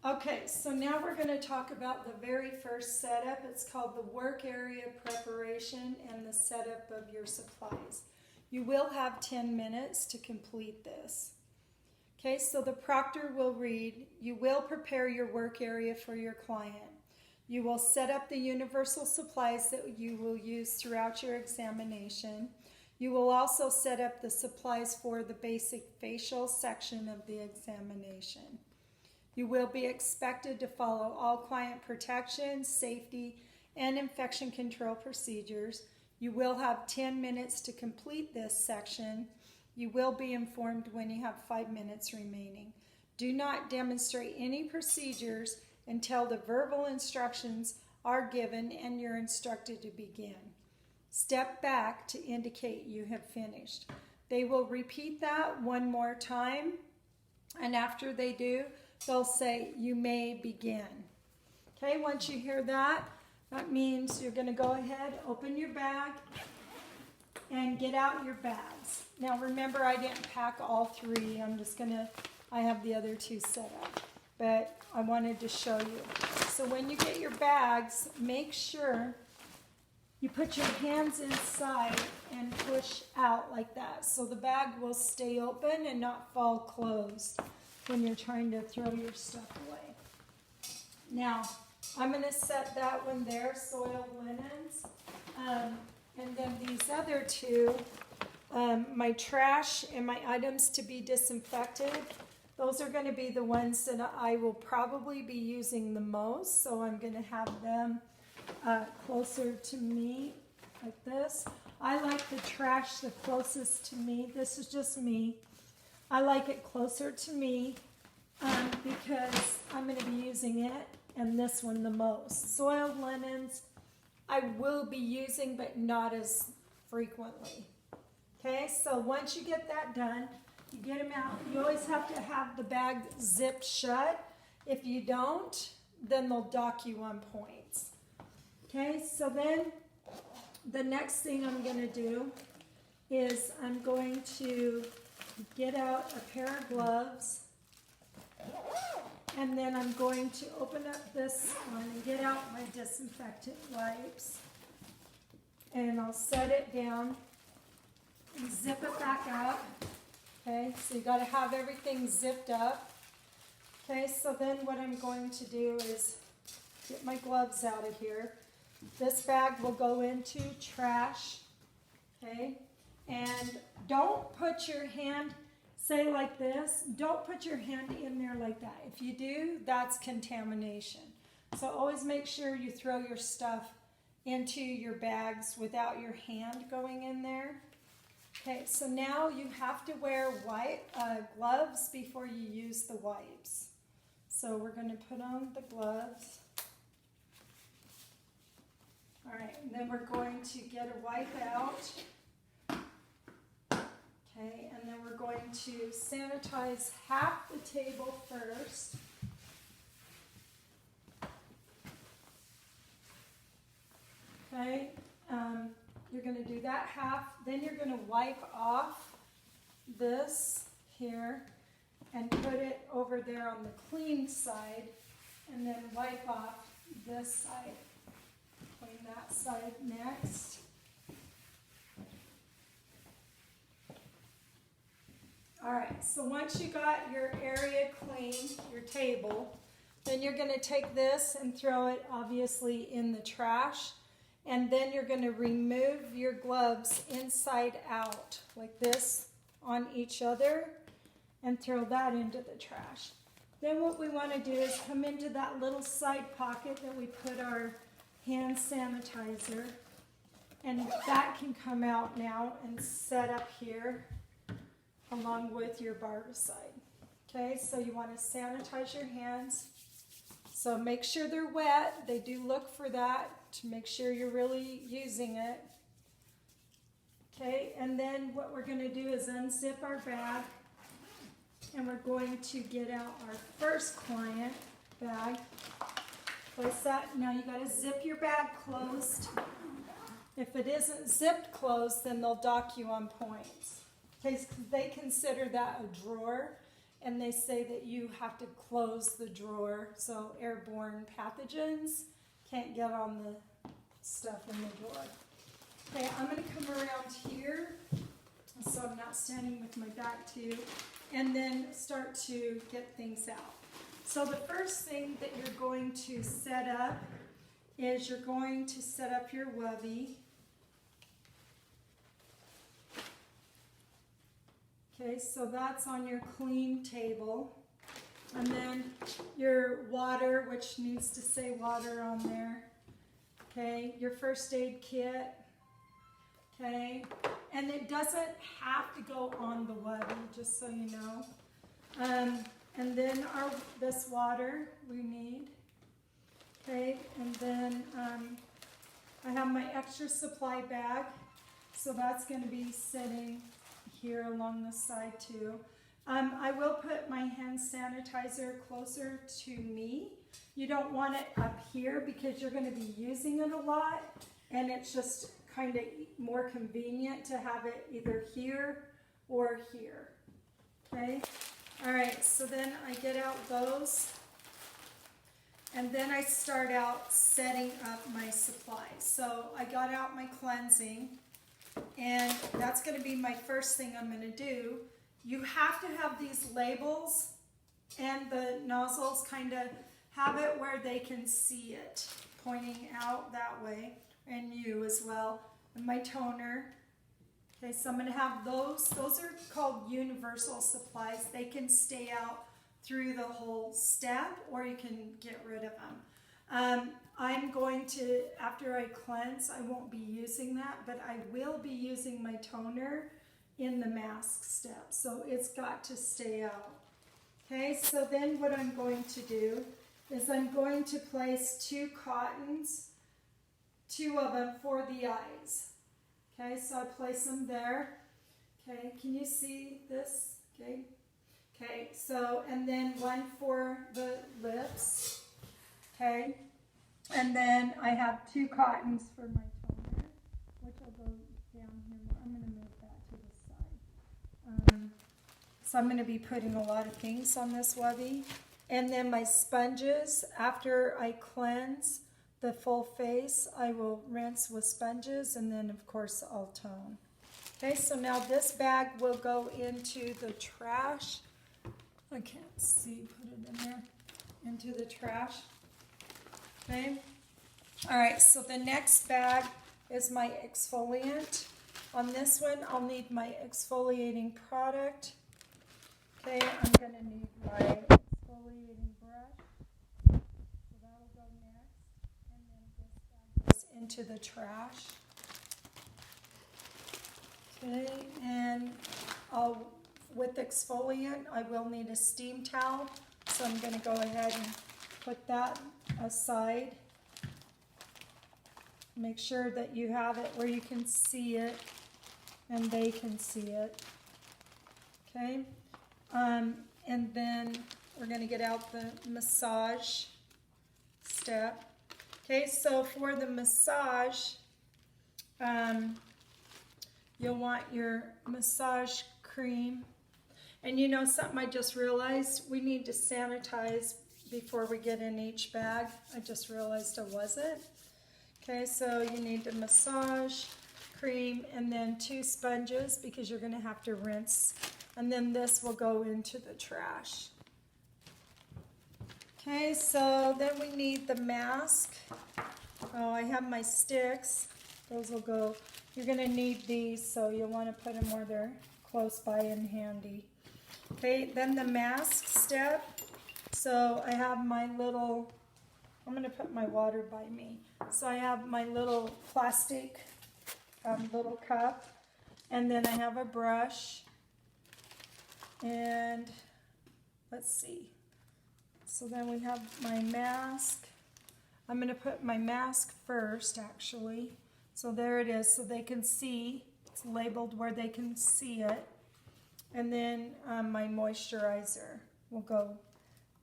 Okay, so now we're going to talk about the very first setup. It's called the work area preparation and the setup of your supplies. You will have 10 minutes to complete this. Okay, so the proctor will read, you will prepare your work area for your client. You will set up the universal supplies that you will use throughout your examination. You will also set up the supplies for the basic facial section of the examination. You will be expected to follow all client protection, safety, and infection control procedures. You will have 10 minutes to complete this section. You will be informed when you have 5 minutes remaining. Do not demonstrate any procedures until the verbal instructions are given and you're instructed to begin. Step back to indicate you have finished. They will repeat that one more time, and after they do, they'll say, you may begin. Okay, once you hear that, that means you're going to go ahead, open your bag, and get out your bags. Now remember, I didn't pack all 3. I have the other 2 set up, but I wanted to show you. So when you get your bags, make sure you put your hands inside and push out like that, so the bag will stay open and not fall closed when you're trying to throw your stuff away. Now, I'm going to set that one there, soiled linens. And then these other 2, my trash and my items to be disinfected, those are going to be the ones that I will probably be using the most. So I'm going to have them closer to me like this. I like the trash the closest to me. This is just me. I like it closer to me because I'm going to be using it and this one the most. Soiled linens I will be using, but not as frequently. Okay, so once you get that done, you get them out. You always have to have the bag zipped shut. If you don't, then they'll dock you on points. Okay, so then the next thing I'm going to do is I'm going to get out a pair of gloves, and then I'm going to open up this one and get out my disinfectant wipes, and I'll set it down and zip it back up. Okay, so you got to have everything zipped up. Okay, so then what I'm going to do is get my gloves out of here. This bag will go into trash. Okay, and don't put your hand, say like this, don't put your hand in there like that. If you do, that's contamination. So always make sure you throw your stuff into your bags without your hand going in there. Okay, so now you have to wear gloves before you use the wipes. So we're going to put on the gloves. All right, and then we're going to get a wipe out. Okay, and then we're going to sanitize half the table first. Okay, you're going to do that half. Then you're going to wipe off this here and put it over there on the clean side, and then wipe off this side. Clean that side next. All right, so once you got your area clean, your table, then you're going to take this and throw it obviously in the trash, and then you're going to remove your gloves inside out like this on each other and throw that into the trash. Then what we want to do is come into that little side pocket that we put our hand sanitizer, and that can come out now and set up here along with your barbicide. Okay, so you want to sanitize your hands. So make sure they're wet. They do look for that to make sure you're really using it. Okay, and then what we're going to do is unzip our bag, and we're going to get out our first client bag. Place that. Now you got to zip your bag closed. If it isn't zipped closed, then they'll dock you on points. Okay, they consider that a drawer, and they say that you have to close the drawer so airborne pathogens can't get on the stuff in the drawer. Okay, I'm going to come around here so I'm not standing with my back to you, and then start to get things out. So the first thing that you're going to set up is you're going to set up your wubby. Okay, so that's on your clean table. And then your water, which needs to say water on there. Okay, your first aid kit. Okay, and it doesn't have to go on the wubby, just so you know. And then this water we need. Okay, and then I have my extra supply bag, so that's going to be sitting here along the side too. I will put my hand sanitizer closer to me. You don't want it up here because you're going to be using it a lot, and it's just kind of more convenient to have it either here or here. Okay, all right, so then I get out those, and then I start out setting up my supplies. So I got out my cleansing, and that's going to be my first thing I'm going to do. You have to have these labels and the nozzles kind of have it where they can see it pointing out that way, and you as well. And my toner. Okay, so I'm going to have those. Those are called universal supplies. They can stay out through the whole step, or you can get rid of them. I'm going to, after I cleanse, I won't be using that, but I will be using my toner in the mask step. So it's got to stay out. Okay, so then what I'm going to do is I'm going to place 2 cottons, 2 of them for the eyes. Okay, so I place them there. Okay, can you see this? Okay. Okay, so, and then 1 for the lips. Okay. And then I have 2 cottons for my toner, which will go down here. I'm going to move that to the side. So I'm going to be putting a lot of things on this wubby. And then my sponges, after I cleanse the full face, I will rinse with sponges, and then of course I'll tone. Okay, so now this bag will go into the trash. I can't see, put it in there, into the trash. Okay, all right, so the next bag is my exfoliant. On this one, I'll need my exfoliating product. Okay, I'm gonna need my exfoliating brush. So that'll go next, and then this bag goes into the trash. Okay, and with exfoliant, I will need a steam towel, so I'm going to go ahead and put that aside. Make sure that you have it where you can see it and they can see it. Okay, and then we're going to get out the massage step. Okay, so for the massage, you'll want your massage cream. And you know something I just realized? We need to sanitize before we get in each bag. I just realized I wasn't. Okay, so you need the massage cream and then 2 sponges because you're going to have to rinse. And then this will go into the trash. Okay, so then we need the mask. Oh, I have my sticks. Those will go. You're going to need these, so you'll want to put them where they're close by and handy. Okay, then the mask step. So I have my little, I'm going to put my water by me. So I have my little plastic little cup, and then I have a brush, and let's see. So then we have my mask. I'm going to put my mask first, actually. So there it is, so they can see. It's labeled where they can see it. And then my moisturizer will go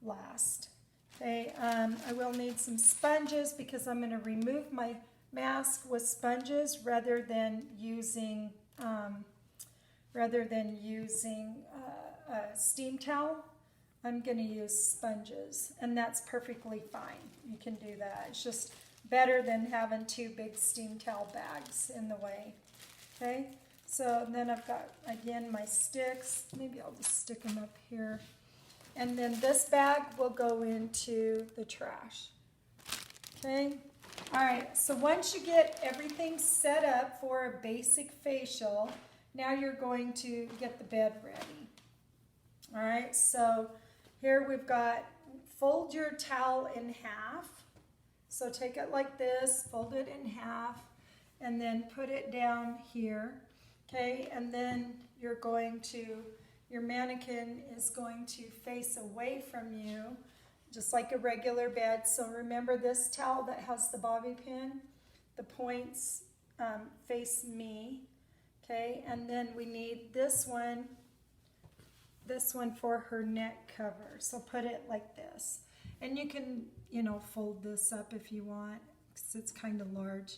last. Okay, I will need some sponges because I'm going to remove my mask with sponges rather than using a steam towel, I'm going to use sponges, and that's perfectly fine. You can do that. It's just better than having two big steam towel bags in the way. Okay, so then I've got, again, my sticks. Maybe I'll just stick them up here. And then this bag will go into the trash. Okay, all right, so once you get everything set up for a basic facial, now you're going to get the bed ready. All right, so here we've got, fold your towel in half. So take it like this, fold it in half, and then put it down here. Okay, and then you're going to, your mannequin is going to face away from you, just like a regular bed. So remember this towel that has the bobby pin, the points face me. Okay, and then we need this one for her neck cover. So put it like this. And you can, you know, fold this up if you want, because it's kind of large.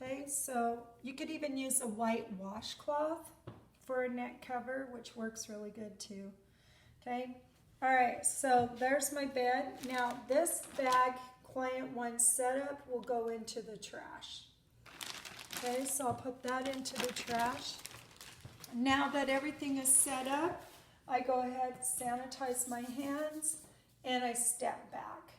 Okay, so you could even use a white washcloth for a neck cover, which works really good too. Okay, all right, so there's my bed. Now this bag, client one setup, will go into the trash. Okay, so I'll put that into the trash. Now that everything is set up, I go ahead, sanitize my hands, and I step back.